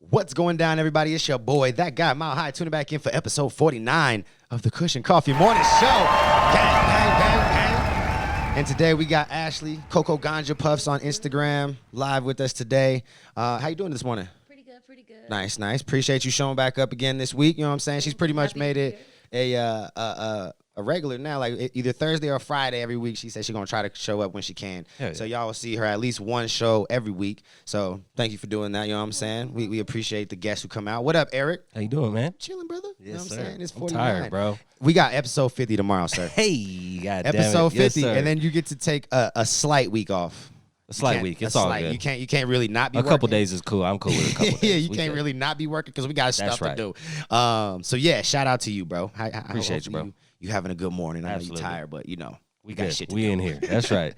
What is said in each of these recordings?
What's going down, everybody? It's your boy, that guy, Mile High, tuning back in for episode 49 of the Kush Coughfee Morning Show. Gang, gang, gang, gang. And today we got Ashley, Coco Ganja Puffs on Instagram, live with us today. How you doing this morning? Pretty good, pretty good. Nice, nice. Appreciate you showing back up again this week. You know what I'm saying? She's pretty much made it a regular now, like either Thursday or Friday every week. She said she's gonna try to show up when she can. Yeah. So y'all will see her at least one show every week. So thank you for doing that. You know what I'm saying? We appreciate the guests who come out. What up, Eric? How you doing, man? Chilling, brother. Yes, you know what sir. I'm saying? It's I'm 49. tired, bro. We got episode 50 tomorrow, sir. Hey, goddamn Episode it. Yes, 50, sir. and then you get to take a slight week off. A slight week. It's all good. You can't really not be a working. couple days is cool. I'm cool with a couple days. Yeah, you can't really not be working because we got stuff to do. So yeah, shout out to you, bro. I Appreciate you, bro. You having a good morning. I know Absolutely. you're tired, but you know We got good. shit to We do. in here. That's right.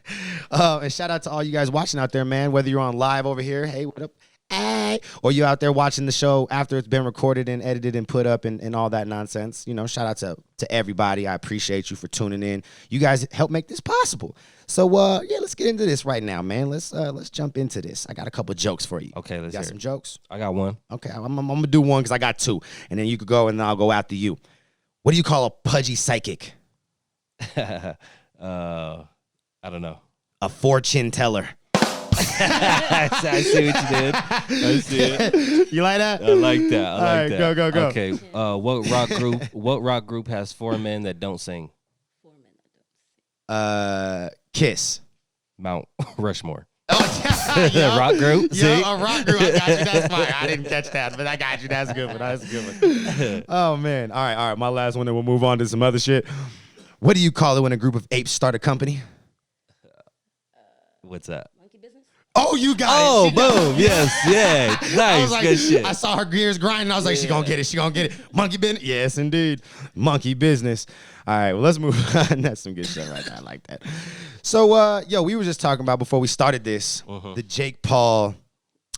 And shout out to all you guys watching out there, man. Whether you're on live over here, hey, what up? Hey, or you out there watching the show after it's been recorded and edited and put up and all that nonsense. You know, shout out to everybody. I appreciate you for tuning in. You guys help make this possible. So yeah, let's get into this right now, man. Let's jump into this. I got a couple jokes for you. Okay, let's You got hear some it. jokes? I got one. Okay, I'm gonna do one because I got two, and then you could go and then I'll go after you. What do you call a pudgy psychic? I don't know. A fortune teller. I see what you did. I see it. You like that? I like that. I All like right, that. go. Okay. What rock group has four men that don't sing? 4 minutes. Kiss. Mount Rushmore. Oh, yeah. Rock group. Yeah, See? a rock group. I got you. That's fine. I didn't catch that, but I got you. That's a good one. That's a good one. Oh, man. All right. My last one, and we'll move on to some other shit. What do you call it when a group of apes start a company? What's that? Monkey business? Oh, you got it. Oh, She got it. boom. Yes. Yeah. I was Nice. like, Good shit. I saw her gears grinding. I was like, she gonna get it. She gonna get it. Monkey business? Yes, indeed. Monkey business. All right, well, let's move on. That's some good shit right there. I like that. So, yo, we were just talking about before we started this, the Jake Paul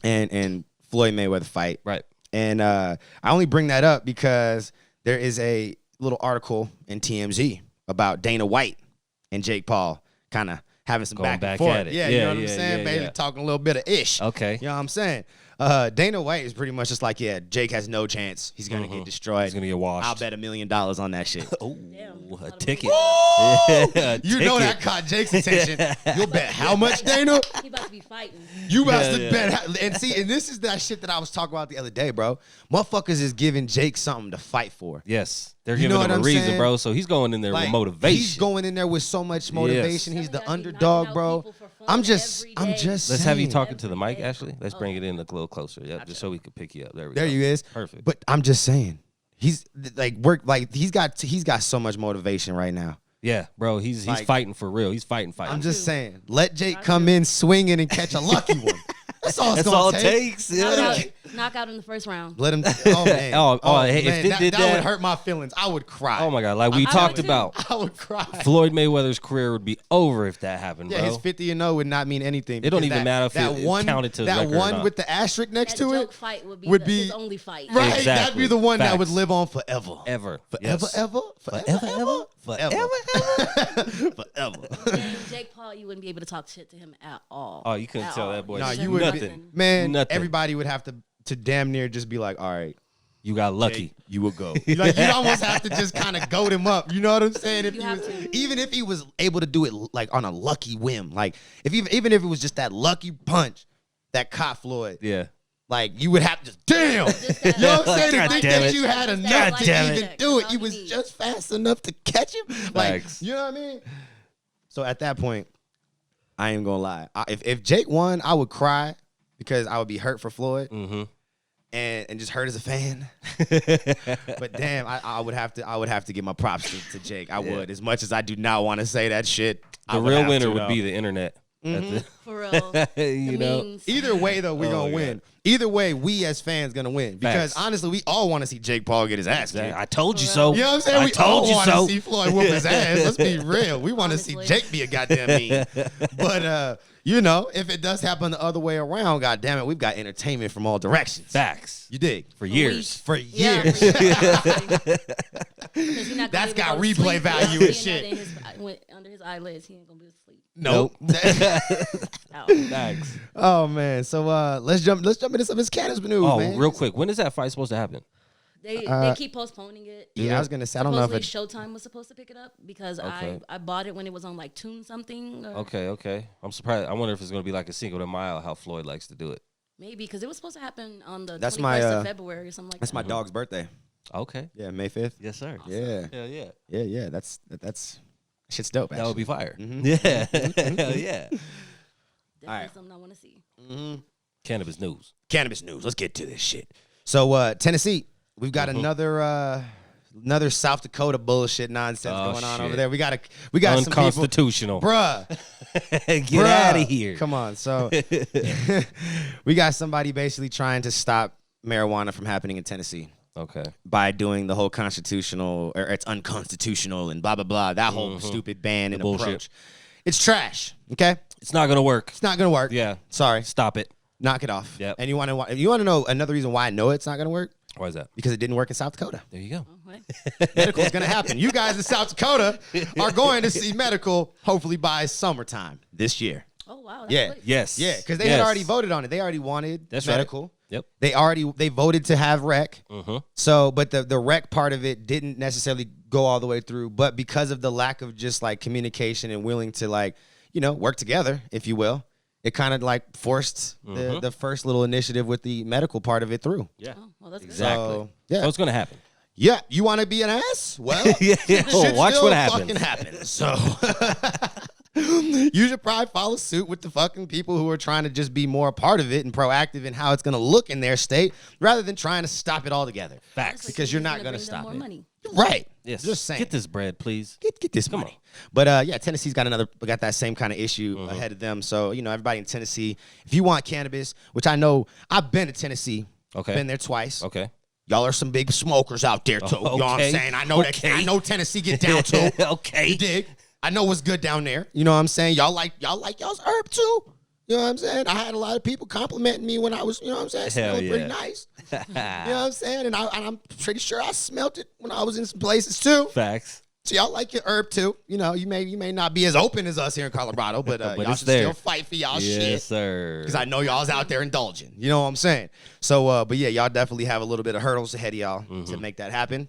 and Floyd Mayweather fight. Right. And I only bring that up because there is a little article in TMZ about Dana White and Jake Paul kind of having some Going back and back forth. at it. Yeah, you Yeah, know what I'm yeah, saying? yeah, Basically yeah. talking a little bit of ish. Okay. You know what I'm saying? Dana White is pretty much just like, yeah, Jake has no chance. He's going to get destroyed. He's gonna get washed. I'll bet $1 million on that shit. Oh, Damn. a ticket. Woo! You know ticket. that caught Jake's attention. You'll bet how much, Dana? He about to be fighting. You about Yeah, to yeah. bet. And see, and this is that shit that I was talking about the other day, bro. Motherfuckers is giving Jake something to fight for. Yes. They're You know giving what him a I'm reason, saying? bro. So he's going in there Like, with motivation. He's going in there with so much motivation. Yes. He's the Somebody gotta be underdog, knocking out bro. people for fun I'm just every day. saying. Let's have you talking to the Every mic, day. Ashley. Let's bring it in a little closer. Yep, just so we could pick you up. There we go. There you is. Perfect. But I'm just saying, he's like he's got so much motivation right now. Yeah, bro, he's Like- fighting for real. He's fighting. I'm just saying, let Jake come in swinging and catch a lucky one. That's all it's That's gonna all it take. takes. Yeah. Knockout in the first round. Let him. Oh man. Hey, if man, they that, did that that- would hurt my feelings. I would cry. Oh my God, like we I talked would too. about, I would cry. Floyd Mayweather's career would be over if that happened, Yeah, bro. his 50-0 would not mean anything. It don't because even matter if that it one counted to his that record or one not. with the asterisk next That to joke it. fight would be, would be- his only fight. Right, that'd Exactly. be the one that would Facts. live on forever. Ever. Forever, Yes. ever, forever, forever. And Jake Paul, you wouldn't be able to talk shit to him at all. Oh, you couldn't At tell all. that boy No, He you said would nothing. Man, Nothing. everybody would have to damn near just be like, all right, You got lucky. Jake, you will go. Like, you'd almost have to just kind of goad him up. You know what I'm saying? If You he have was, to. even if he was able to do it like on a lucky whim, like even if it was just that lucky punch that caught Floyd, Yeah. like you would have to just damn. You know what I'm saying? To God think damn that it. you had God enough to damn even it. do it. All You you was need. just fast enough to catch him. Like, Facts. you know what I mean? So at that point, I ain't gonna lie. If Jake won, I would cry because I would be hurt for Floyd. Mm-hmm. And just hurt as a fan. But damn, I would have to give my props to Jake. I would, as much as I do not want to say that shit. I The would real have winner to, would though. be the internet. For real. You The know? memes. Either way, though, we're Oh, gonna my win. Either way, we as fans gonna win because Facts. honestly, we all want to see Jake Paul get his ass kicked. I told you For so. real. You know what I'm saying? I We all told you want to so. see Floyd whoop his ass. Let's be real. We want to see Honestly. Jake be a goddamn meme. But you know, if it does happen the other way around, god damn it, we've got entertainment from all directions. Facts. You dig? For years. For Yeah, years. for years. Because he's not gonna That's be able got to go to replay sleep value with and seeing shit. that under his eyelids, he ain't gonna be able to sleep. Nope. Ow. Thanks. Oh man. So let's jump into some of his cannabis news, Oh, man. real quick. When is that fight supposed to happen? They keep postponing it. Yeah, I was gonna say I don't know if Supposedly Showtime was supposed to pick it up because Okay. I bought it when it was on like Tune something. Or Okay. I'm surprised. I wonder if it's gonna be like a single to mile, how Floyd likes to do it. Maybe because it was supposed to happen on the That's 21st my, of February or something like that's that. my dog's birthday. Okay. Yeah, May 5th. Yes, sir. Yeah. Hell yeah. Yeah. That's shit's dope. That would be fire. Mhm. Yeah. Hell yeah. Definitely Alright. something I want to see. Cannabis news. Cannabis news. Let's get to this shit. So Tennessee, we've got another South Dakota bullshit nonsense Oh, going on shit. over there. We got some people, Unconstitutional. bruh. Get out of here. Come on. So we got somebody basically trying to stop marijuana from happening in Tennessee Okay. by doing the whole constitutional or it's unconstitutional and blah blah blah. That whole stupid ban and bullshit. approach. It's trash. Okay, It's not gonna work. it's not gonna work. Yeah. Sorry. Stop it. Knock it off. Yep. And you want to know another reason why I know it's not gonna work? Why is that? Because it didn't work in South Dakota. There you go. Oh, what? Medical is gonna happen. You guys in South Dakota are going to see medical hopefully by summertime this year. Oh wow. That's Yeah. quick. Yes. Yeah, because they had already voted on it. They already wanted That's right. medical. Yep. They voted to have rec. Mm-hmm. So, but the rec part of it didn't necessarily go all the way through. But because of the lack of just like communication and willing to like, work together, if you will, it kind of like forced the first little initiative with the medical part of it through. Yeah. Oh, well, that's Exactly. So, yeah. So it's gonna happen. Yeah. You want to be an ass? Well, Yeah. shit Watch still what happens. fucking happens. So you should probably follow suit with the fucking people who are trying to just be more a part of it and proactive in how it's going to look in their state rather than trying to stop it altogether. Facts. Because you're not going gonna to stop more it. money. Right. Yes. Just saying. Get this bread, please. Get this Come money. on. But yeah, Tennessee's got that same kind of issue ahead of them. So, everybody in Tennessee, if you want cannabis, which I know I've been to Tennessee. Okay. Been there twice. Okay. Y'all are some big smokers out there too. You know what I'm Okay. saying? I know that I know Tennessee get down too. Okay. You dig? I know what's good down there. You know what I'm saying? Y'all like y'all's herb too. You know what I'm saying? I had a lot of people complimenting me when I was, you know what I'm saying, smelling pretty yeah. nice. You know what I'm saying? And I'm pretty sure I smelt it when I was in some places too. Facts. So y'all like your herb too. You may not be as open as us here in Colorado, but y'all it's should there. still fight for y'all shit. Yes, sir. Because I know y'all's out there indulging. You know what I'm saying? So, but yeah, y'all definitely have a little bit of hurdles ahead of y'all to make that happen.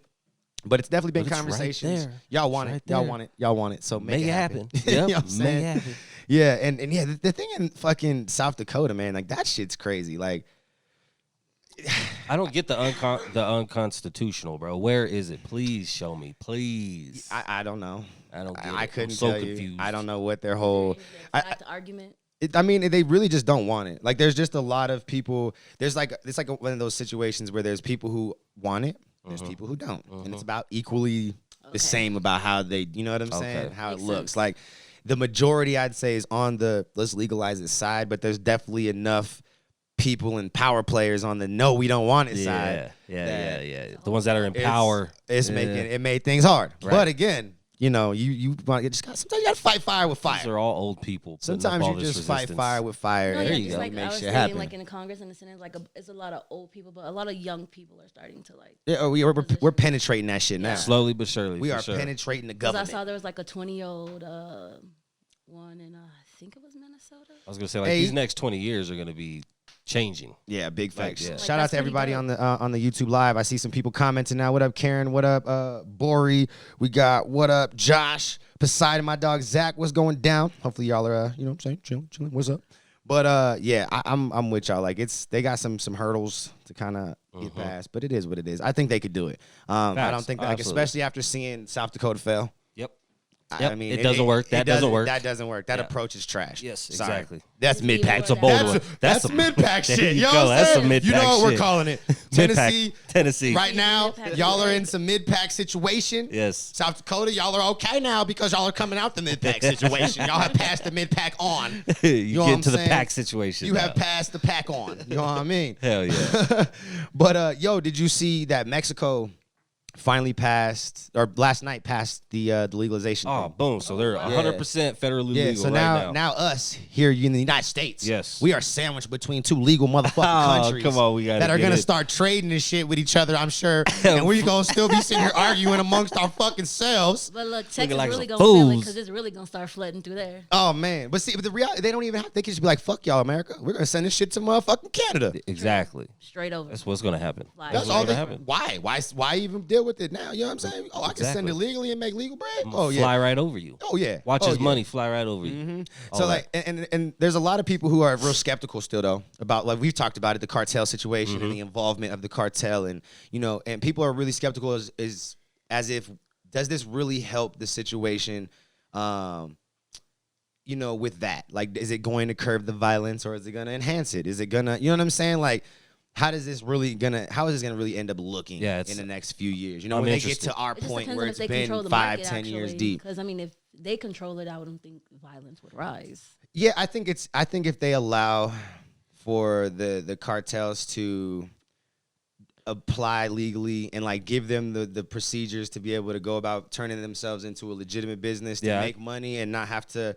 But it's definitely been But it's right conversations. there. Y'all want It's it. right Y'all there. want it. Y'all want it. So make it happen. Yep. You know what I'm May saying? happen. Yeah, and yeah, the thing in fucking South Dakota, man, like that shit's crazy. Like, I don't get the unconstitutional, bro. Where is it? Please show me, please. I don't know. I don't get it. I couldn't I'm so tell confused. you. I don't know what their whole. That's the argument. I mean, they really just don't want it. Like, there's just a lot of people. It's like one of those situations where there's people who want it, there's people who don't, and it's about equally the same about how they. You know what I'm saying? How Makes it looks. sense. Like, the majority, I'd say, is on the let's legalize it side, but there's definitely enough people and power players on the no, we don't want it side. Yeah. The ones that are in power. It's yeah. making it made things hard. Right. But again, you want to sometimes you got to fight fire with fire. These are all old people. putting up Sometimes all you this just fight resistance. fire with fire. No, and yeah, you just go. like make I was shit saying, happen. like in the Congress and the Senate, it's a lot of old people, but a lot of young people are starting to like. Yeah, we're penetrating that shit now. Slowly but surely. We for are sure. penetrating the Because I government. saw there was like a 20-year-old one in I think it was Minnesota. I was gonna say, like, Hey. these next 20 years are gonna be changing. Yeah, big facts. yeah. Like, Shout out that's to pretty everybody dope. on the YouTube live. I see some people commenting now. What up, Karen? What up, Bori? We got what up, Josh? Poseidon, my dog Zach. What's going down? Hopefully y'all are you know what I'm saying, chilling. What's up? But yeah, I'm with y'all. Like, they got some hurdles to kind of get past, but it is what it is. I think they could do it. I don't Facts. think that, like, Absolutely. especially after seeing South Dakota fail. Yep. I Yep. mean, It doesn't work. That doesn't work. That doesn't work. That Yeah. approach is trash. Yes, Sorry. exactly. That's mid pack. That's a bold one. That's some- mid pack There shit. you You know go. what I'm That's saying? some mid-pack You know what we're shit. calling it. Mid-pack. Tennessee. Right now, Mid-pack y'all are in situation. some mid pack situation. Yes. South Dakota, y'all are okay now because y'all are coming out the mid pack situation. Y'all have passed the mid pack on. You know what get I'm to the saying? pack situation. You now. have passed the pack on. You know what I mean? Hell yeah. But yo, did you see that Mexico finally passed, or last night passed the legalization. Oh, thing. boom. So they're 100% federally Yeah, legal so right now us here in the United States, Yes. we are sandwiched between two legal motherfucking countries Come on, we gotta that are get gonna it. start trading this shit with each other, I'm sure, and we're gonna still be sitting here arguing amongst our fucking selves. But look, Texas like really some gonna feel it fools. because it's really gonna start flooding through there. Oh man, but see, but the reality, they don't even have. They can just be like, "Fuck y'all, America. We're gonna send this shit to motherfucking Canada." Exactly. Straight over. That's what's gonna happen. Fly That's over. all. gonna They, happen. Why even deal with it now? You know what I'm saying? Oh, I can send Exactly. it legally and make legal bread. I'm Oh gonna yeah. fly right over you. Oh yeah. Watch oh, his yeah. money fly right over you. All So that. like, and there's a lot of people who are real skeptical still though about, like we've talked about it, the cartel situation and the involvement of the cartel, and and people are really skeptical as if, does this really help the situation? With that, like, is it going to curb the violence or is it going to enhance it? Is it gonna, you know what I'm saying? Like, how is this gonna really end up looking in the next few years? I'm when they get interested. to our It just point depends where on it's if they control been the 5, market, 10 years actually. deep. Because I mean, if they control it, I wouldn't think violence would rise. Yeah, I think if they allow for the cartels to apply legally and like give them the procedures to be able to go about turning themselves into a legitimate business to make money and not have to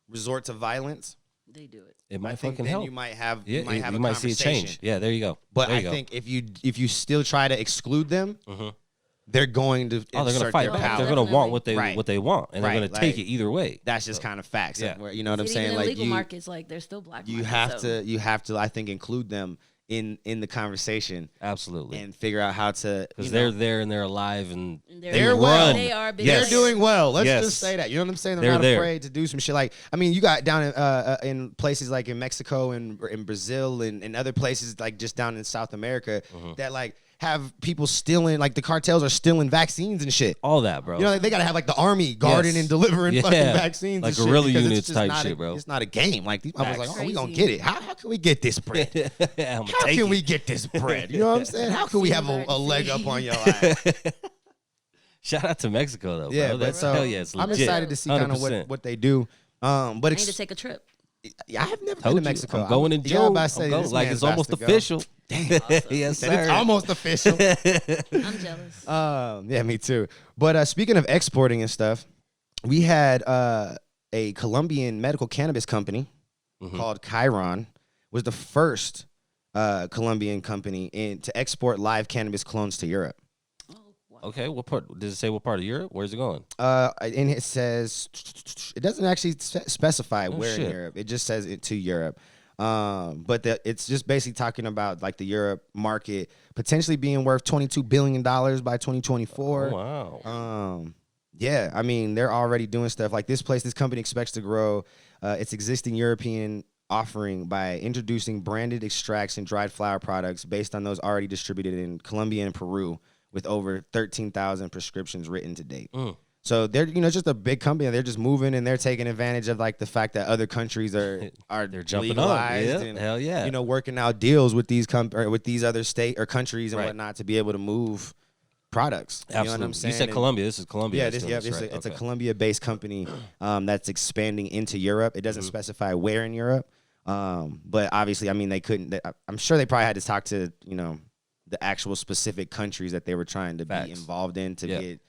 resort to violence, They do it. It might I think fucking then help. you might have Yeah, you might have you a might see a conversation. change. Yeah, there you go. But there I you go. think if you still try to exclude them, they're going to they're gonna insert fight their back. power. They're gonna want what Definitely. they want, and they're Right, gonna take like, it either way. That's just kind of facts. Yeah. You know what I'm saying? Even in Like legal markets, like there's still black you markets, have to I think include them in the conversation Absolutely, and figure out how to, because they're there and they're alive and They're well. They are big. They're doing well. Let's Yes. just say that. You know what I'm saying? They're They're not there. afraid to do some shit. Like, I mean, you got down in places like in Mexico and in Brazil and other places like just down in South America that like have people stealing, like the cartels are stealing vaccines and shit. all that, bro. You know, like, they gotta have like the army guarding and delivering fucking vaccines, like and shit, guerrilla because it's units just type not shit, bro. It's not a game. Like these motherfuckers, like, oh, we gonna Crazy. get it. How can we get this bread? I'ma How take can it. we get this bread? You know what I'm saying? How can we have a leg up on your ass? Shout out to Mexico though, Yeah, bro. but That's so hell yeah, it's I'm legit. excited to see kind of 100%. what they do. But I need to take a trip. I have never Told been to you, Mexico. I'm going in Yeah, I'm June. about to say, I'm going, this like man's it's almost about to go. official. Yes, Said it's sir. almost official. I'm jealous. Yeah, me too. But speaking of exporting and stuff, we had a Colombian medical cannabis company called Chiron, was the first Colombian company to export live cannabis clones to Europe. Okay, what part? Does it say what part of Europe? Where's it going? And it says it doesn't actually specify where in shit. Europe. It just says it to Europe. But it's just basically talking about like the Europe market potentially being worth $22 billion by 2024. Oh, wow. Yeah, I mean, they're already doing stuff like this company expects to grow its existing European offering by introducing branded extracts and dried flower products based on those already distributed in Colombia and Peru, with over 13,000 prescriptions written to date. So they're, just a big company. They're just moving and they're taking advantage of like the fact that other countries are They're jumping on. legalized Yeah, and, hell yeah. working out deals with these with these other state or countries and Right. whatnot to be able to move products. Absolutely. You know what I'm saying? You said And- Colombia. This is Colombia. Yeah, that's doing this, right? it's a Okay. Colombia-based company that's expanding into Europe. It doesn't specify where in Europe, but obviously, I mean, they couldn't. I'm sure they probably had to talk to the actual specific countries that they were trying to Facts. be involved in to Yeah. get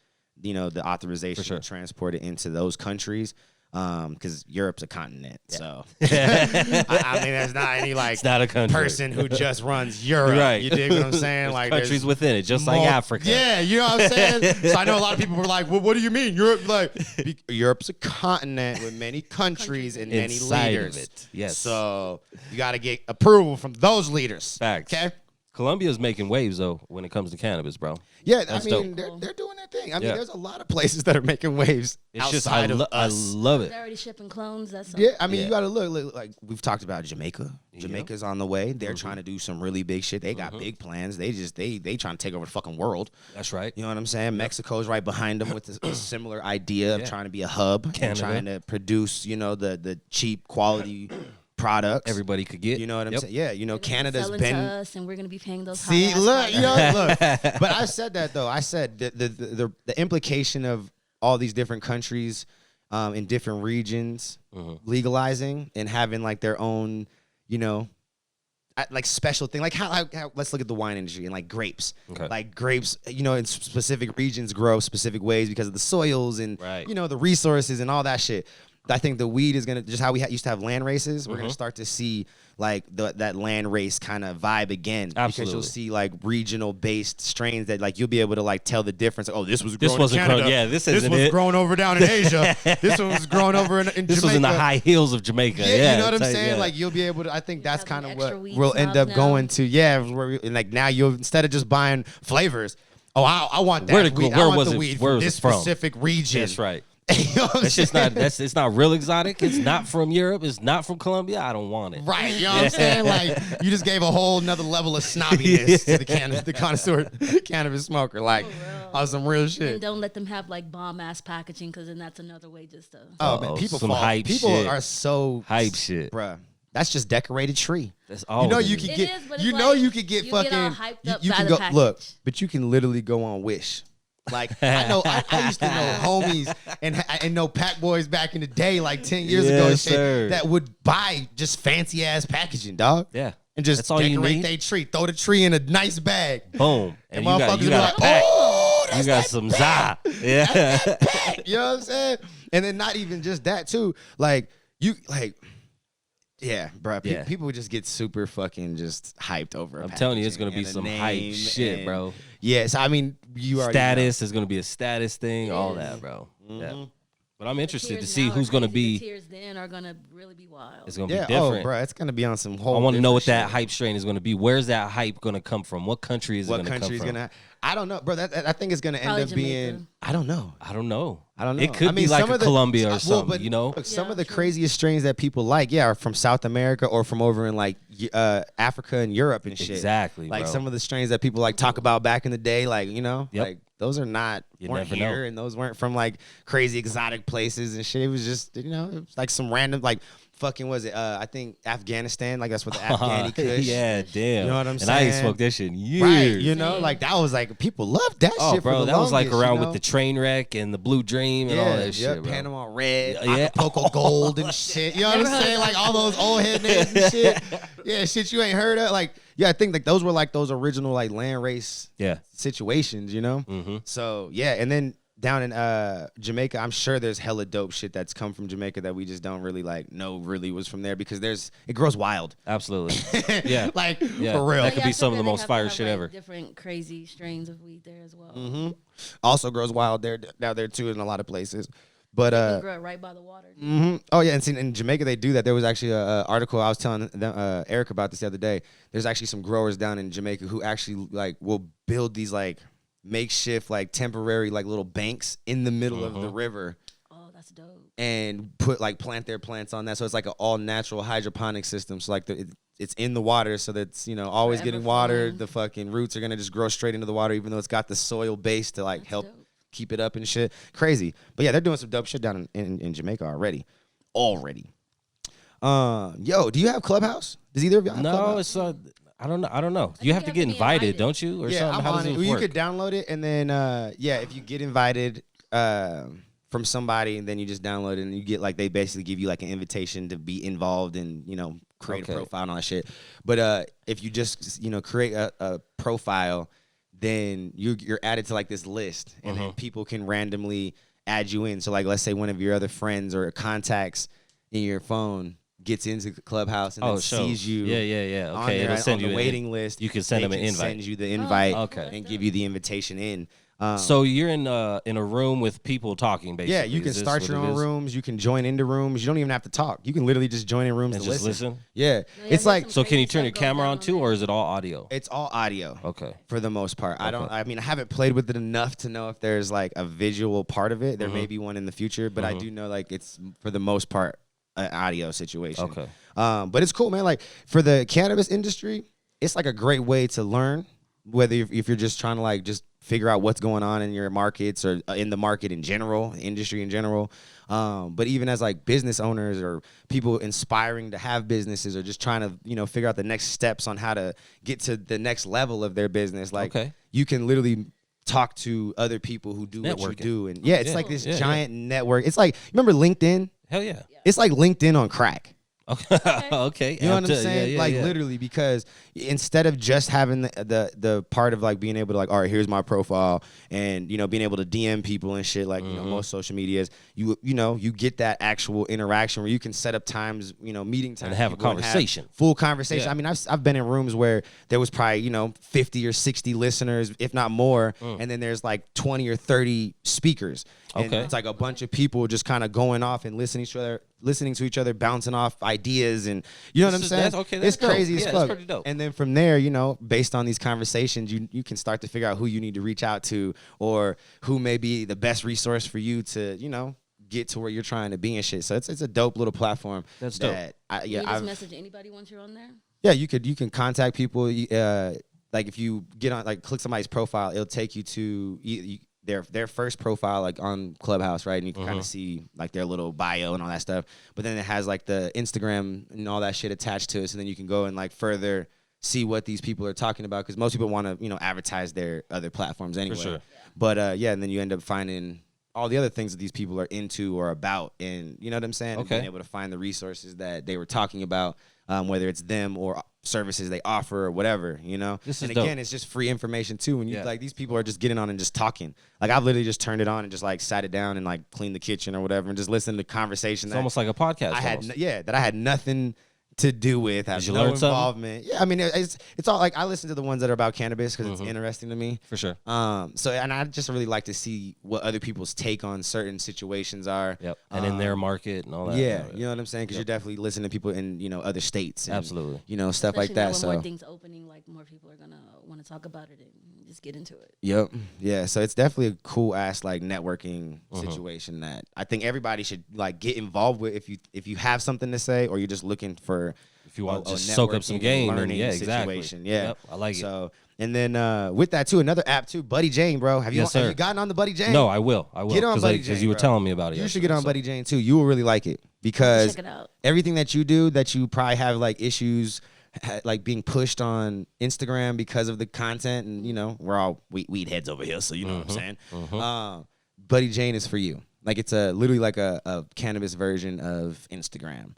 the authorization For sure. to transport it into those countries. Because Europe's a continent, so I mean, there's not any like It's not a country. person who just runs Europe. Right. You dig what I'm saying? There's Like countries there's within it, just like mul- Africa. Yeah, you know what I'm saying? So I know a lot of people were like, well, what do you mean? Europe's a continent with many countries and many Inside leaders. of it. Yes. So you got to get approval from those leaders. Facts. Okay? Colombia's making waves though when it comes to cannabis, bro. Yeah, I That's mean, dope. they're doing their thing. I mean, Yeah. there's a lot of places that are making waves It's outside just of I us. love it. They're already shipping clones. That's Yeah, I mean, Yeah. you got to look, like we've talked about Jamaica. Jamaica's on the way. They're trying to do some really big shit. They got big plans. They trying to take over the fucking world. That's right. You know what I'm saying? Mexico's right behind them with a similar idea of trying to be a hub and Canada. trying to produce, the cheap quality products. Everybody could get. You know what I'm Yep. saying? Yeah, Canada's selling been to us, and we're gonna be paying those. See, high-ass look, prices. look. But I said that though. I said the implication of all these different countries in different regions legalizing and having like their own, like special thing, like how let's look at the wine industry and like grapes. Okay. Like grapes, in specific regions grow specific ways because of the soils and Right. the resources and all that shit. I think the weed is gonna just how we used to have land races. We're gonna start to see like that land race kind of vibe again. Absolutely. Because you'll see like regional based strains that like you'll be able to like tell the difference. Like, oh, this was This growing wasn't in Canada. grown. Yeah, this This isn't was it. growing over down in Asia. This one was growing over in Jamaica. This was in the high hills of Jamaica. Yeah, you know what I'm it's like, saying? yeah. Like you'll be able to. I think that's have kind the of extra what weed we'll end up snobs going now. to. Yeah, and like now you'll instead of just buying flavors. Oh, I want that Where the- weed. where I want was the it- weed where from was this it from? specific region. That's right. You know what I'm That's just saying? not. It's not real exotic. It's not from Europe. It's not from Colombia. I don't want it. Right, you know what I'm saying? Like you just gave a whole nother level of snobbiness to the connoisseur cannabis smoker. Like on some real And shit. don't let them have like bomb ass packaging, because then that's another way just to. Oh man, Uh-oh, people some fall. hype People shit. are so Hype shit. bruh. That's just decorated tree. That's all. You know it you is. could It get. is, but it's You know like, you could get you get fucking. all hyped You, up you by can the go look, package. but you can literally go on Wish. Like I know, I used to know homies and know pack boys back in the day, like 10 years ago, and Yes, shit, sir. that would buy just fancy ass packaging, dog. Yeah. And just That's all you decorate need. their tree, throw the tree in a nice bag. Boom. And And you got motherfuckers you be got like, a pack. oh, You that's got that some pack. za. Yeah. Pack. You know what I'm saying? And then not even just that too. Like you like. Yeah, bro. Yeah. People would just get super fucking just hyped over. I'm telling you, it's gonna packaging be and some a hype name shit, and- bro. Yes, I mean you already Status is gonna be a status thing. All is. that, bro. know. Yeah. Mhm. But I'm interested to Tears see now are who's gonna crazy. The be. tears then are gonna really be wild. It's gonna Yeah, be different. oh, bro, it's gonna be on some whole. I want to know what different that hype strain is going to be. Where's that hype going to come from? What country is it What going to come country's from? gonna? I don't know, bro. I think it's gonna Probably end up being. Jamaica. I don't know. I don't know. I don't know. It could I mean, be like some a of the- Colombia or well, something, but you know? look, some Yeah, of the true. craziest strains that people like, are from South America or from over in like Africa and Europe and shit. Exactly, Like bro. some of the strains that people like talk about back in the day, like Yep. like those are not You weren't never know. here, and those weren't from like crazy exotic places and shit. It was just it was like some random like fucking was it? I think Afghanistan. Like that's what the Afghani Kush. Yeah, damn. You know what I'm And I ain't saying? smoked that shit in years. Right, you know, Same. like that was like people loved that Oh, shit. bro, for the that was like longest, around you know? with the train wreck and the Blue Dream and all that shit, bro. Panama Red, Yeah. Acapulco Gold and shit. You know what I'm Never heard saying? of Like that. all those old head names and shit. Yeah, shit you ain't heard of. Like, yeah, I think like those were like those original like land race Yeah. situations, you know? Mm-hmm. So yeah, and then down in Jamaica, I'm sure there's hella dope shit that's come from Jamaica that we just don't really like know really was from there because it grows wild. Absolutely. Yeah. Like Yeah. for real. That could I be some of figure the they most have to fire have, shit like, ever. Different crazy strains of weed there as well. hmm Also grows wild there down there too in a lot of places. But They can grow it right by the water. Oh yeah, and see, in Jamaica they do that. There was actually a article I was telling them, Eric about this the other day. There's actually some growers down in Jamaica who actually like will build these like makeshift like temporary like little banks in the middle of the river Oh, that's dope. and plant their plants on that. So it's like an all natural hydroponic system. So like it's in the water, so that's always Forever getting watered. flowing. The fucking roots are gonna just grow straight into the water, even though it's got the soil base to like That's help dope. keep it up and shit. Crazy. But yeah, they're doing some dope shit down in Jamaica already. Yo, do you have Clubhouse? Does either of y'all have No, Clubhouse? it's I don't know. I don't know. think You have to get invited, don't you? Or Yeah, something? I'm How on does it. it Well, you work? could download it, and then if you get invited from somebody, and then you just download it, and you get like they basically give you like an invitation to be involved and create Okay. a profile and all that shit. But if you just create a profile, then you're added to like this list, and then people can randomly add you in. So like let's say one of your other friends or contacts in your phone gets into the Clubhouse and then sees you. Yeah. On Okay, there, it'll send on you the an waiting list. You can send they them an can invite. Send you the invite. Okay. And give you the invitation in. So you're in a room with people talking, basically. Yeah, you can Is this start what your it own is? rooms. You can join into rooms. You don't even have to talk. You can literally just join in rooms And to just listen. listen? Yeah, No, yeah, it's there's like some So can you crazy turn your stuff going camera down on too, there. or is it all audio? it's all audio Okay. for the most part. I Okay. I haven't played with it enough to know if there's like a visual part of it. There may be one in the future, but I do know like it's for the most part an audio situation. Okay. But it's cool, man. Like for the cannabis industry, it's like a great way to learn. Whether if you're just trying to like just figure out what's going on in your markets or in the market in general, industry in general. But even as like business owners or people inspiring to have businesses or just trying to figure out the next steps on how to get to the next level of their business, like you can literally talk to other people who do what you Networking. do, and yeah, it's Yeah. like this Yeah, giant network. It's like remember LinkedIn? Hell yeah. It's like LinkedIn on crack. Okay. You know what I'm saying? Literally, because instead of just having the part of like being able to like, all right, here's my profile, and being able to DM people and shit, like most social medias, you get that actual interaction where you can set up times, meeting times and have a conversation, full conversation. Yeah. I mean, I've been in rooms where there was probably 50 or 60 listeners, if not more, and then there's like 20 or 30 speakers. And it's like a bunch of people just kind of going off and listening to each other, bouncing off ideas, and you know what I'm saying? It's crazy as fuck. And then from there, based on these conversations, you can start to figure out who you need to reach out to, or who may be the best resource for you to, get to where you're trying to be and shit. So it's a dope little platform. That's dope. Can you just message anybody once you're on there? Yeah, you can contact people. Like if you get on, like click somebody's profile, it'll take you to their first profile, like on Clubhouse, right? And you can kind of see like their little bio and all that stuff. But then it has like the Instagram and all that shit attached to it. So then you can go and like further see what these people are talking about, because most people want to advertise their other platforms anyway. For sure. But and then you end up finding all the other things that these people are into or about, and you know what I'm saying? And being able to find the resources that they were talking about, whether it's them or services they offer or whatever, This is again, dope. it's just free information too. When you like, these people are just getting on and just talking. Like I've literally just turned it on and just like sat it down and like cleaned the kitchen or whatever and just listened to conversation. It's almost like a podcast. That I had nothing to do with, have no involvement. Yeah, I mean, it's all like, I listen to the ones that are about cannabis because it's interesting to me. For sure. So, and I just really like to see what other people's take on certain situations are. Yep. And in their market and all that. Yeah, you know what I'm saying? Because you're definitely listening to people in other states. And, absolutely. Stuff like that. So more things opening, like more people are gonna want to talk about it and just get into it. Yep. Yeah. So it's definitely a cool ass like networking situation that I think everybody should like get involved with if you have something to say, or you're just looking for, if you want to just soak up some game, and situation. Yeah, yep, I like it. So, and then with that too, another app too, Buddy Jane, bro. Have you gotten on the Buddy Jane? No, I will. Get on Buddy Jane, because you were telling me about it. You should get on Buddy Jane too. You will really like it, because check it out. Everything that you do, that you probably have like issues like being pushed on Instagram because of the content, and we're all weed heads over here, so you know what I'm saying. Buddy Jane is for you. Like it's literally like a cannabis version of Instagram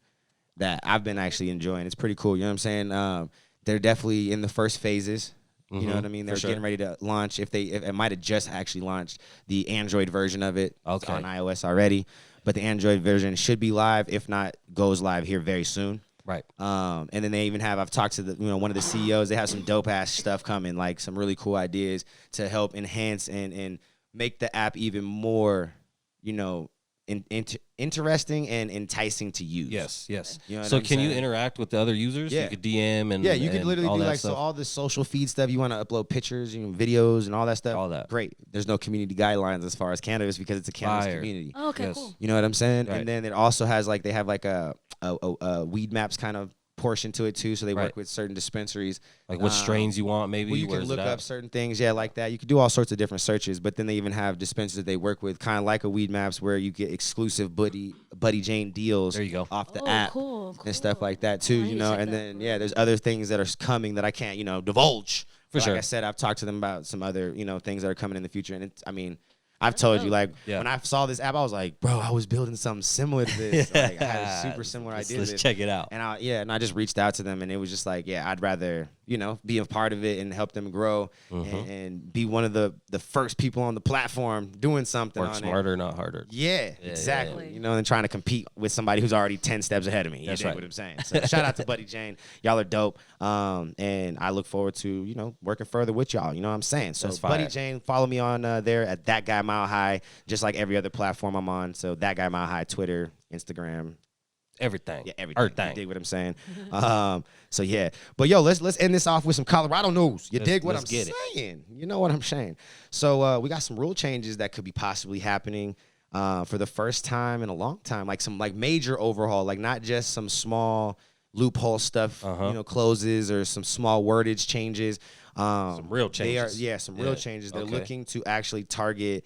that I've been actually enjoying. It's pretty cool. You know what I'm saying? They're definitely in the first phases. You know what I mean? They're getting ready to launch. If it might have just actually launched the Android version of it. It's on iOS already, but the Android version should be live. If not, goes live here very soon. Right. And then they even have, I've talked to one of the CEOs. They have some dope ass stuff coming, like some really cool ideas to help enhance and make the app even more, interesting and enticing to use. Yes. You know what so I'm can saying? you interact with the other users? Yeah. You could DM and you could literally all do that like stuff. So all the social feed stuff. You want to upload pictures, videos, and all that stuff. All that. Great. There's no community guidelines as far as cannabis, because it's a cannabis community. Oh, okay, Yes. cool. You know what I'm saying? Right. And then it also has like, they have like a weed maps kind of portion to it too. So they work with certain dispensaries. Like what strains you want, maybe. Well, you can look up certain things, like that. You can do all sorts of different searches, but then they even have dispensaries that they work with, kind of like a Weed Maps, where you get exclusive Buddy Jane deals. There you go. Off the app cool. and stuff like that too. And then there's other things that are coming that I can't divulge. For sure. Like I said, I've talked to them about some other things that are coming in the future, and I've told you, like, when I saw this app, I was like, bro, I was building something similar to this. Like, I had a super similar idea. Let's check it out. And I just reached out to them, and it was just like, I'd rather, be a part of it and help them grow and be one of the first people on the platform doing something. Work smarter, not harder. Yeah, exactly. And trying to compete with somebody who's already 10 steps ahead of me. That's right. What I'm saying. So shout out to Buddy Jane. Y'all are dope. And I look forward to, working further with y'all. You know what I'm saying? So Buddy Jane, follow me on there at That Guy Mile High, just like every other platform I'm on. So That Guy Mile High, Twitter, Instagram. Everything. Yeah, everything. You dig what I'm saying? So yeah. But yo, let's end this off with some Colorado news. You dig what I'm saying? You know what I'm saying? So we got some rule changes that could be possibly happening for the first time in a long time. Like some major overhaul, like not just some small loophole stuff, closes, or some small wordage changes. Some real changes. Some real changes. They're looking to actually target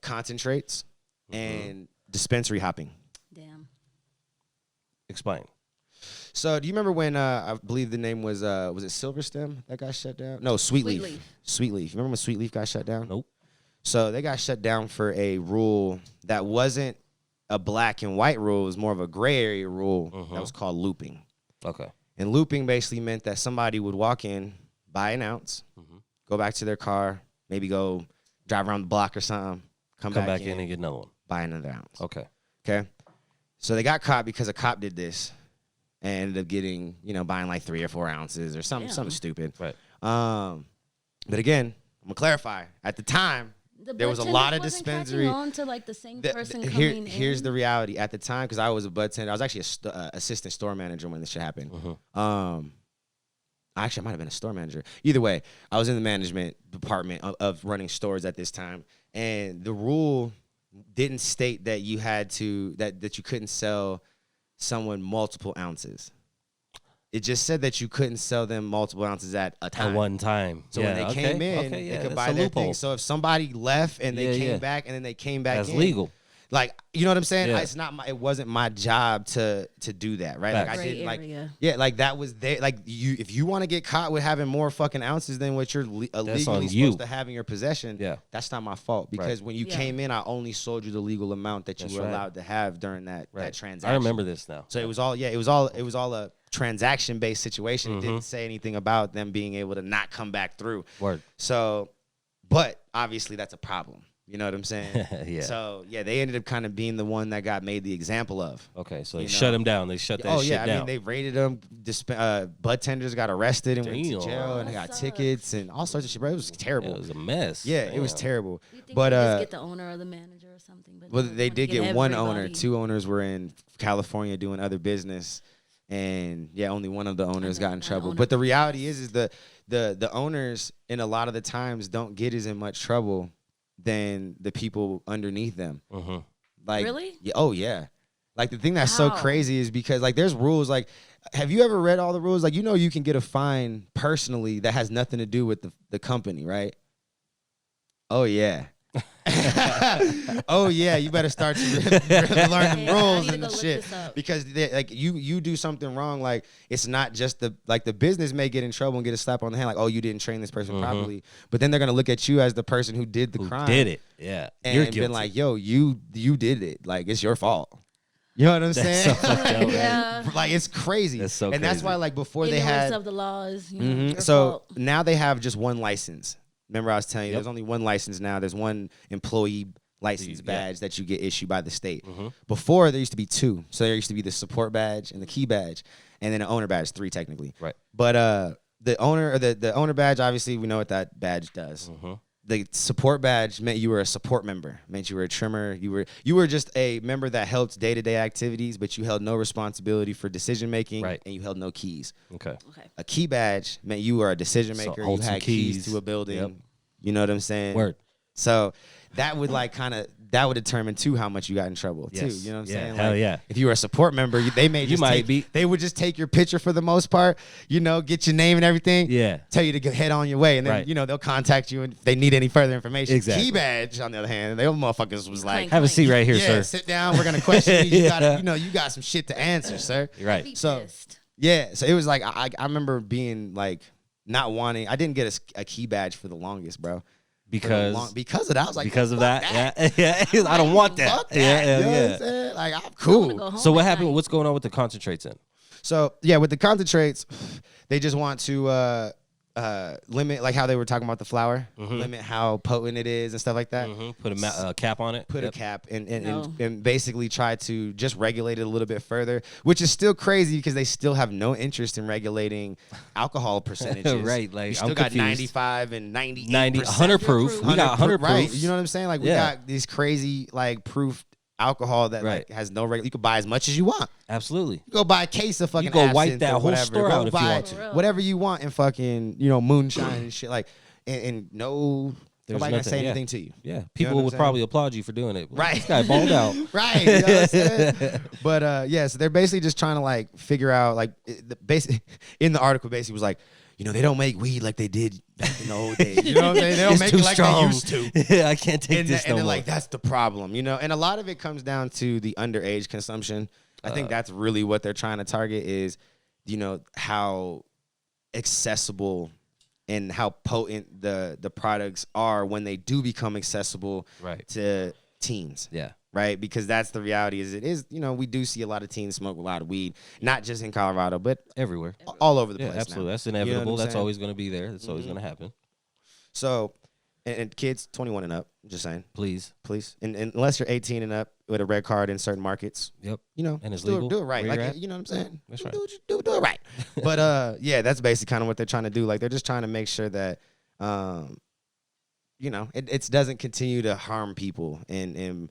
concentrates and dispensary hopping. Damn. Explain. So, do you remember when I believe the name was it Silverstem that got shut down? No, Sweetleaf. Sweetleaf. You remember when Sweetleaf got shut down? Nope. So they got shut down for a rule that wasn't a black and white rule. It was more of a gray area rule that was called looping. Okay. And looping basically meant that somebody would walk in, buy an ounce, go back to their car, maybe go drive around the block or something, come back in and get another one. buy another ounce. Okay. Okay. So they got caught because a cop did this and ended up getting, buying like 3 or 4 ounces or something stupid. Right. But again, I'm gonna clarify. At the time, there was a lot of dispensary. On to like the same person coming here's in. the reality. At the time, because I was a bud tender, I was actually a assistant store manager when this shit happened. Actually, I might have been a store manager. Either way, I was in the management department of running stores at this time, and the rule didn't state that you had to that you couldn't sell someone multiple ounces. It just said that you couldn't sell them multiple ounces at a time. At one time. So when they came in, they could buy their thing. So if somebody left and they came back and then they came back that's in. legal. Like, you know what I'm saying? Yeah. It wasn't my job to do that, right? Like I didn't like that was there. Like if you want to get caught with having more fucking ounces than what you're illegally supposed to have in your possession, that's not my fault. Because when you came in, I only sold you the legal amount that you were allowed to have during that transaction. I remember this now. So it was all a transaction based situation. It didn't say anything about them being able to not come back through. Word. So, but obviously that's a problem. You know what I'm saying? Yeah. So, they ended up kind of being the one that got made the example of. Okay, so they shut him down. They shut that shit down. I mean, they raided him. Bud tenders got arrested and went to jail and they got tickets and all sorts of shit, bro. It was terrible. It was a mess. Yeah, it was terrible. You think but they just get the owner or the manager or something? But well, they did get one owner. everybody. 2 owners were in California doing other business. And only one of the owners got in trouble. But the reality is the owners in a lot of the times don't get as in much trouble than the people underneath them. Like, really? Oh yeah. Like the thing that's so crazy is because like there's rules. Like, have you ever read all the rules? Like, you can get a fine personally that has nothing to do with the company, right? Oh yeah. Oh yeah, you better start to learn the rules and the shit because like you do something wrong, like it's not just the business may get in trouble and get a slap on the hand, like, oh, you didn't train this person properly, but then they're gonna look at you as the person who did the crime, did it, yeah, and you're been like, yo, you did it, like it's your fault. You know what I'm saying? So fucked up, yeah. Like it's crazy. That's so and crazy. that's why like before Ignorance they had of the laws. Your so fault. now they have just one license. Remember I was telling you, there's only one license now. There's one employee license badge that you get issued by the state. Before, there used to be 2. So there used to be the support badge and the key badge, and then an owner badge, 3 technically. Right. But the owner badge, obviously, we know what that badge does. The support badge meant you were a support member. Meant you were a trimmer. You were just a member that helped day-to-day activities, but you held no responsibility for decision making, and you held no keys. Okay. A key badge meant you were a decision maker. You had keys to a building. Yep. You know what I'm saying? Word. So that would that would determine too how much you got in trouble too. Yes. You know what I'm Yeah, saying? hell like, yeah. If you were a support member, they would just take your picture for the most part. Get your name and everything. Yeah. Tell you to head on your way, and then they'll contact you if they need any further information. Exactly. Key badge, on the other hand, they motherfuckers was like, have a seat right here, yeah, sir. sit down. We're gonna question you. You got you got some shit to answer, sir. Right. Be So pissed. yeah, so it was like I remember being like not wanting. I didn't get a key badge for the longest, bro. Because of that, I was like, because of fuck that, yeah. I don't want that. Fuck that. Yeah, You know what I'm yeah. saying? Like, I'm I wanna cool. go home So what at happened? night. What's going on with the concentrates then? So yeah, with the concentrates, they just want to limit, like how they were talking about the flour, limit how potent it is and stuff like that. Put a cap on it. Put a cap and No. and basically try to just regulate it a little bit further, which is still crazy because they still have no interest in regulating alcohol percentages. Right, like, you still I'm got confused. 95 and 98%. 100 proof. We got 100 proof. Right. You know what I'm saying? Like we Yeah. got these crazy like proof alcohol that like has no regular. You can buy as much as you want. Absolutely. You go buy a case of fucking. You go wipe absinthe that or whole whatever. store Go out if you buy want to. whatever you want and fucking moonshine and shit like and no. There's nobody can nothing, say yeah. anything to you. Yeah, people what I'm would saying? probably applaud you for doing it. Right. This guy balled out. Right. You know what I'm saying? But yeah, so they're basically just trying to like figure out like in the article basically was like, they don't make weed like they did back in the old days. You know what I'm saying? They don't It's make too it like strong. they used to. Yeah, I can't take this And no they're more. like, that's the problem, And a lot of it comes down to the underage consumption. I think that's really what they're trying to target is, how accessible and how potent the products are when they do become accessible Right. to teens. Yeah. right? Because that's the reality. We do see a lot of teens smoke a lot of weed, not just in Colorado, but everywhere. all over the place. Absolutely. Now. That's inevitable. what I'm That's saying? always going to be there. That's always going to happen. So, and kids 21 and up, just saying, Please. and unless you're 18 and up with a red card in certain markets, Yep. And it's do legal. do it right, Where like you're at. you know what I'm saying. That's right. Do it right. But yeah, that's basically kind of what they're trying to do. Like they're just trying to make sure that it doesn't continue to harm people and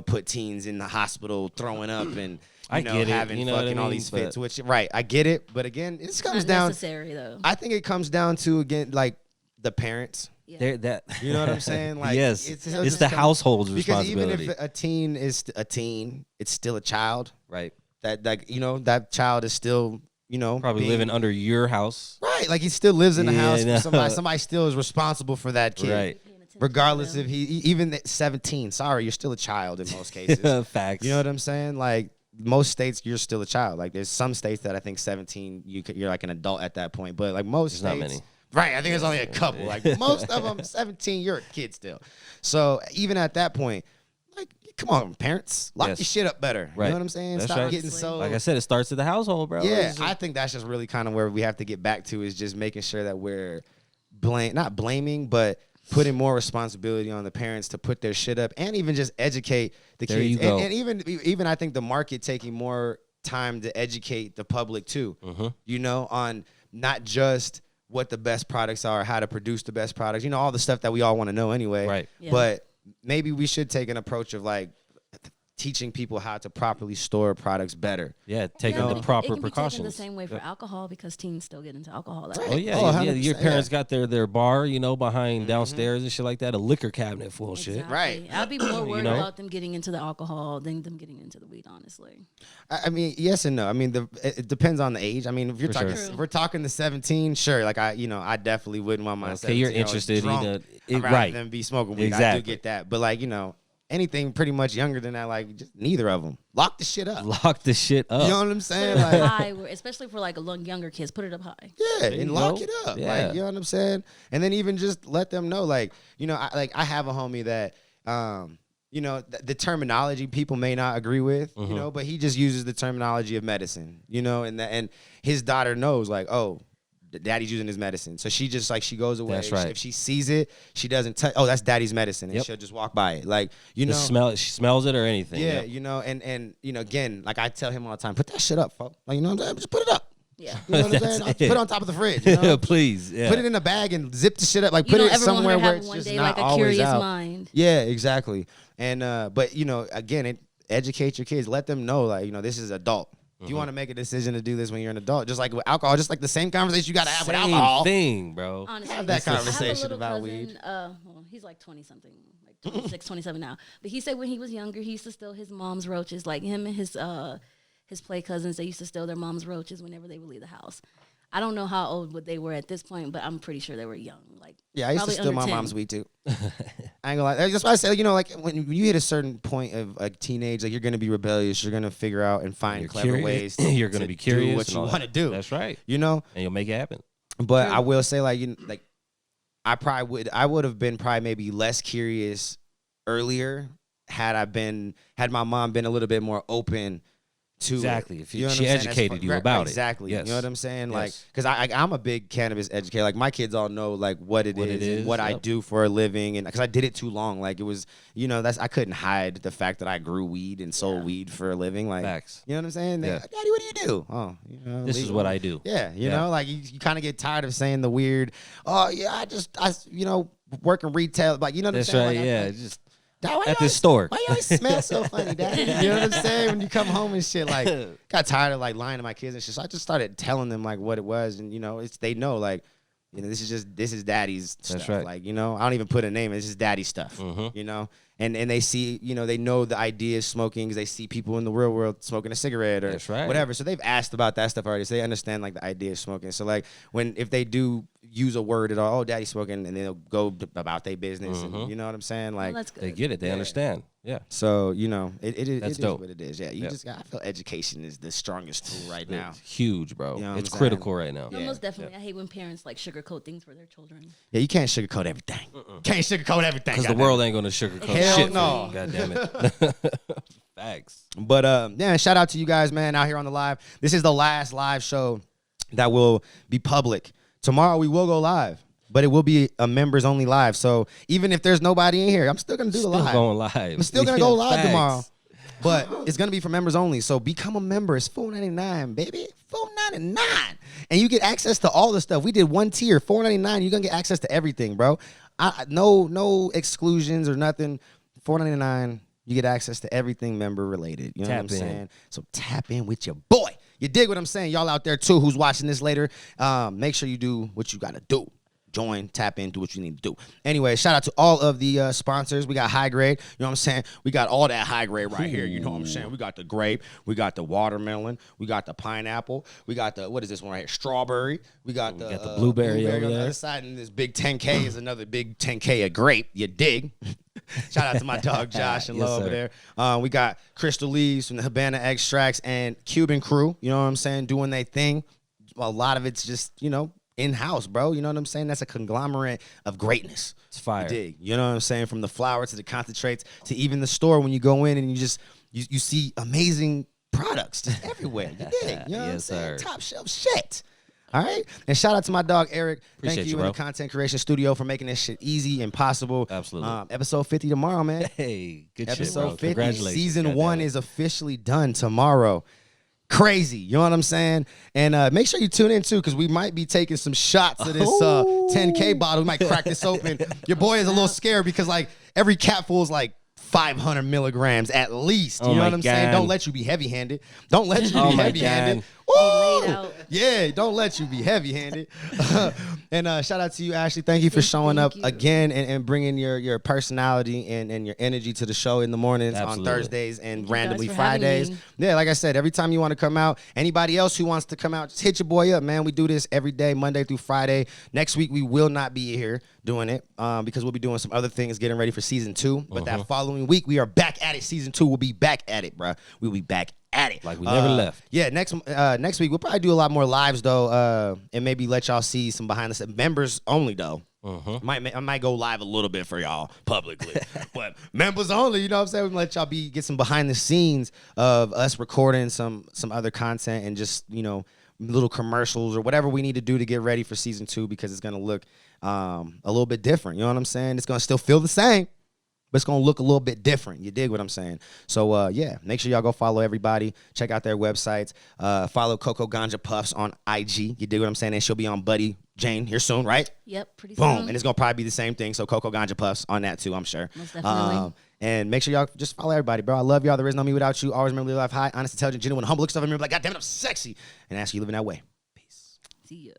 put teens in the hospital throwing up and having fucking all these fits. Which I get it, but again, it comes Not down. necessary though. I think it comes down to again like the parents. They're that. You know what I'm saying? Like yes, it's the household's because responsibility. even if a teen is a teen, it's still a child. Right. That child is still Probably living under your house. Right, like he still lives in the house. no. Somebody still is responsible for that kid. Right. Regardless if he even at 17. Sorry, you're still a child in most cases. Facts. You know what I'm saying? Like most states, you're still a child. Like there's some states that I think 17, you're like an adult at that point. But like most There's states, not many. right? I think there's only a couple. Like most of them, 17, you're a kid still. So even at that point, like come on, parents, lock your shit up better. Right. You know what I'm saying? That's Stop right. getting so. Like I said, it starts at the household, bro. Yeah, It's I think that's just really kind of where we have to get back to is just making sure that we're not blaming, but putting more responsibility on the parents to put their shit up and even just educate the There kids. you go. And even I think the market taking more time to educate the public too, on not just what the best products are, how to produce the best products, all the stuff that we all want to know anyway. Right. Yeah. But maybe we should take an approach of like teaching people how to properly store products better. Yeah, taking but the it proper can be taken precautions. the same way for alcohol because teens still get into alcohol. That's Oh yeah, Oh, yeah. Your 100%, parents got their bar, behind downstairs and shit like that, a liquor cabinet full of shit. Exactly. Right. I'd be more worried know? about them getting into the alcohol than them getting into the weed, honestly. I mean, yes and no. I mean, it depends on the age. I mean, if you're For talking, sure. if we're talking the 17, sure. Like I definitely wouldn't want my. Okay, you're 17-year-old interested drunk rather right. than be smoking weed. I Exactly. do get that, but like anything pretty much younger than that, like just neither of them. Lock the shit up. Lock the shit up. You know what I'm saying? Put it up Like, high, especially for like younger kids. Put it up high. yeah, you and lock go. it up. Yeah. Like, you know what I'm saying? And then even just let them know, like, I have a homie that, the terminology people may not agree with, but he just uses the terminology of medicine, and his daughter knows, like, oh, daddy's using his medicine. So she just she goes away. That's right. If she sees it, she doesn't touch. Oh, that's daddy's medicine, and Yep. she'll just walk by it. Like She smells it or anything. yeah, Yep. and again, like I tell him all the time, put that shit up, folks. Like what I'm saying, just put it up. Yeah. You know what I'm saying? That's Put it it. on top of the fridge. Please. Yeah. Put it in a bag and zip the shit up. Like You put know, it everyone somewhere would where have it's one just day not like a always curious out. mind. Yeah, exactly. And but again, educate your kids. Let them know, like this is adult. If you want to make a decision to do this when you're an adult, just like with alcohol, just like the same conversation you got to have with alcohol. Thing, bro. Honestly, Have that I have a conversation little about cousin, weed. Well, he's like 20 something, like 26, 27 now. But he said when he was younger, he used to steal his mom's roaches. Like him and his play cousins, they used to steal their mom's roaches whenever they would leave the house. I don't know how old they were at this point, but I'm pretty sure they were young. Like Yeah, I used to probably steal under my 10. mom's weed too. I ain't gonna lie. That's why I say, like when you hit a certain point of a teenage, like you're gonna be rebellious. You're gonna figure out and find You're clever curious. ways. You're gonna be curious do what and you all want to do. That's right. And you'll make it happen. But True. I will say, I would have been probably maybe less curious earlier had my mom been a little bit more open to Exactly. it. If You know what she I'm saying? educated you about it. Exactly. Yes. You know what I'm saying? Like, Yes. because I'm a big cannabis educator. Like, my kids all know like what it is, and what I yep. do for a living, and because I did it too long. Like, it was, I couldn't hide the fact that I grew weed and sold weed for a living. Like, Facts. you know what I'm saying? They, Yeah. Daddy, what do you do? Oh, This is legal. what I do. Yeah, you Yeah. know, like you kind of get tired of saying the weird. Oh yeah, I work in retail. Like, you know what That's I'm saying? right. Like, Yeah. like, Just Dad, why at you this store. Why you always smell so funny, Daddy? You know what I'm saying? When you come home and shit, like, got tired of like lying to my kids and shit. So I just started telling them like what it was, and they know like, this is Daddy's stuff. right. Like, I don't even put a name. It's just Daddy stuff. And they see, they know the idea of smoking because they see people in the real world smoking a cigarette or That's right. whatever. So they've asked about that stuff already. So they understand like the idea of smoking. So like if they do use a word at all, oh, Daddy's smoking, and they'll go about their business. And you know what I'm saying? Like, Well, that's good. they get it. They understand. Yeah. so, it is, That's it is dope. what it is. Yeah, Yep. I feel education is the strongest tool right now. It's huge, bro. You know what It's I'm critical right now. No, Yeah. most definitely. I hate when parents like sugarcoat things for their children. Yeah, you can't sugarcoat everything. Can't sugarcoat everything. Because the goddamn. world ain't gonna sugarcoat Hell shit no. for you. God damn it. Facts. But yeah, shout out to you guys, man, out here on the live. This is the last live show that will be public. Tomorrow we will go live, but it will be a members only live. So even if there's nobody in here, I'm still gonna do the live. Going live. I'm still gonna go live Facts. tomorrow. But it's gonna be for members only. So become a member. It's $4.99, baby. $4.99. And you get access to all the stuff. We did one tier, $4.99. You're gonna get access to everything, bro. No exclusions or nothing. $4.99. You get access to everything member related. You know what I'm saying? So tap in with your boy. You dig what I'm saying? Y'all out there too who's watching this later. Make sure you do what you gotta do. Join, tap in, do what you need to do. Anyway, shout out to all of the sponsors. We got high grade. You know what I'm saying? We got all that high grade right here. You know what I'm saying? We got the grape. We got the watermelon. We got the pineapple. We got the, what is this one right here? Strawberry. We got the blueberry over on the there. other side. And this big 10K is another big 10K of grape. You dig? Shout out to my dog Josh and Yes, Love over sir. there. We got Crystal Leaves from the Habana Extracts and Cuban Crew. You know what I'm saying? Doing their thing. A lot of it's just, you know, in-house, bro. You know what I'm saying? That's a conglomerate of greatness. It's fire. You dig? You know what I'm saying? From the flour to the concentrates to even the store when you go in and you just you see amazing products just everywhere. You dig? You know what I'm Yes, saying? sir. Top shelf shit. All right? And shout out to my dog Eric. Appreciate Thank you you, in bro. the content creation studio for making this shit easy and possible. Absolutely. Episode 50 tomorrow, man. Hey, good shit, Episode bro. 50. Congratulations. Season God 1 damn it. is officially done tomorrow. Crazy. You know what I'm saying? And make sure you tune in, too, because we might be taking some shots of this 10K bottle. We might crack this open. Your boy is a little scared because, like, every capful is, like, 500 milligrams at least. You Oh know my what I'm saying? God. Don't let you be heavy-handed. Don't let you Oh be my heavy-handed. God. Woo! laid out. Yeah, don't let you be heavy-handed. And shout out to you, Ashley. Thank you for showing up you. again and bringing your personality and your energy to the show in the mornings Absolutely. on Thursdays and Thank you randomly guys for having Fridays. me. Yeah, like I said, every time you want to come out, anybody else who wants to come out, just hit your boy up, man. We do this every day, Monday through Friday. Next week, we will not be here doing it because we'll be doing some other things, getting ready for season 2. But that following week, we are back at it. Season 2 will be back at it, bruh. We'll be back at it. Like we never left. Yeah, next week, we'll probably do a lot more lives, though, and maybe let y'all see some behind the scenes. Members only, though. I might go live a little bit for y'all publicly, but members only. You know what I'm saying? We let y'all get some behind the scenes of us recording some other content and just little commercials or whatever we need to do to get ready for season 2 because it's gonna look a little bit different. You know what I'm saying? It's gonna still feel the same, but it's gonna look a little bit different. You dig what I'm saying? So yeah, make sure y'all go follow everybody. Check out their websites. Follow Coco Ganja Puffs on IG. You dig what I'm saying? And she'll be on Buddy Jane here soon, right? Yep, pretty Boom. soon. And it's gonna probably be the same thing. So Coco Ganja Puffs on that too, I'm sure. Most definitely. And make sure y'all just follow everybody, bro. I love y'all. There is no me without you. Always remember to live high, honest, intelligent, genuine, humble, look stuff. And remember, like, God damn it, I'm sexy. And ask you living that way. Peace. See ya.